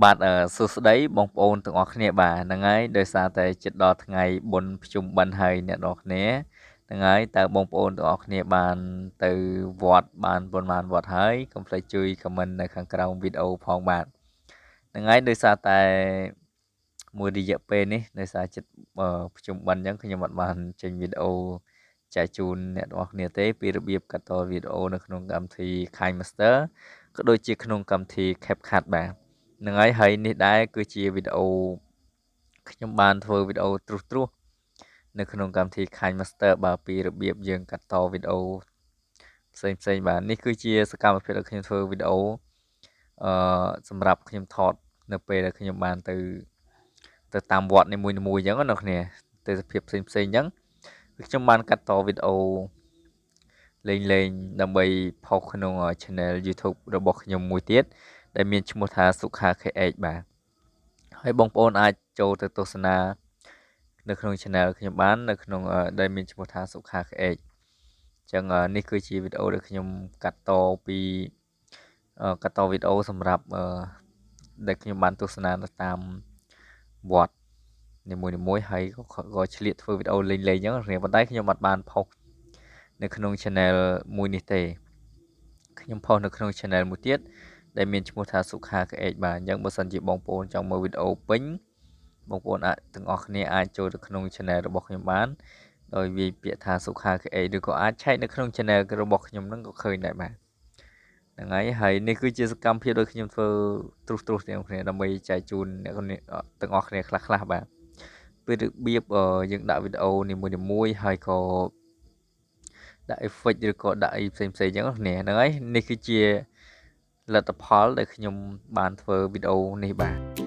បាទសួស្តីបងប្អូនទាំងអស់គ្នាបាទហ្នឹងហើយដោយសារតែជិតដល់ថ្ងៃបុណ្យភ្ជុំបិណ្ឌហើយអ្នកនរគ្នាហ្នឹងហើយតើបងប្អូនទាំងអស់គ្នាបានទៅវត្តបានប៉ុន្មានវត្តហើយកុំភ្លេចជួយ comment នៅខាងក្រោមវីដេអូផងបាទហ្នឹងហើយដោយសារតែមួយរយៈពេលនេះដោយសារជិតភ្ជុំបិណ្ឌអញ្ចឹងខ្ញុំអត់បានចេញវីដេអូចែកជូនអ្នកនរគ្នាទេពីរបៀបកាត់តវីដេអូនៅក្នុងកម្មវិធី KineMaster ក៏ដូចជាក្នុងកម្មវិធី CapCut បាទហ្នឹងហើយនេះដែរគឺជាវីដេអូខ្ញុំបានធ្វើវីដេអូត្រុសនៅក្នុងកម្មវិធី KineMaster បាទពីរបៀបយើងកាត់តវីដេអូផ្សេងបាទនេះគឺជាសកម្មភាពដែលខ្ញុំធ្វើវីដេអូសម្រាប់ខ្ញុំថតនៅពេលដែលខ្ញុំបានទៅតាមវត្តនីមួយៗអញ្ចឹងណាគ្នាទេសភាពផ្សេងអញ្ចឹងខ្ញុំបានកាត់តវីដេអូលេងដើម្បីផុសក្នុង channel YouTube របស់ខ្ញុំមួយទៀតដែលមានឈ្មោះថា Sokha KH បាទហើយបងប្អូនអាចចូលទៅទស្សនានៅក្នុង channel ខ្ញុំបាននៅក្នុងដែលមានឈ្មោះថា Sokha KH អញ្ចឹងនេះគឺជាវីដេអូដែលខ្ញុំកាត់តវីដេអូសម្រាប់ដែលខ្ញុំបានទស្សនានៅតាមវត្តនីមួយហើយក៏ឆ្លៀតធ្វើវីដេអូលេងអញ្ចឹងប៉ុន្តែខ្ញុំអត់បានផុសនៅក្នុង channel មួយនេះទេខ្ញុំផុសនៅក្នុង channel មួយទៀតដែលមានឈ្មោះថា Sokha KH បាទអញ្ចឹងបើសិនជាបងប្អូនចង់មើលវីដេអូពេញបងប្អូនទាំងអស់គ្នាអាចចូលទៅក្នុង channel របស់ខ្ញុំបានដោយវាយពាក្យថា Sokha KH ឬក៏អាចឆែកនៅក្នុង channel របស់ខ្ញុំហ្នឹងក៏ឃើញដែរបាទហ្នឹងហើយនេះគឺជាសកម្មភាពដែលខ្ញុំធ្វើត្រុសទាំងគ្នាដើម្បីចែកជូនអ្នកទាំងអស់គ្នាខ្លះបាទពីរបៀបយើងដាក់វីដេអូនីមួយហើយក៏ដាក់ effect ឬក៏ដាក់អីផ្សេងអញ្ចឹងហ្នឹងហើយនេះគឺជាលទ្ធផលដែលខ្ញុំបានធ្វើវីដេអូនេះបាទ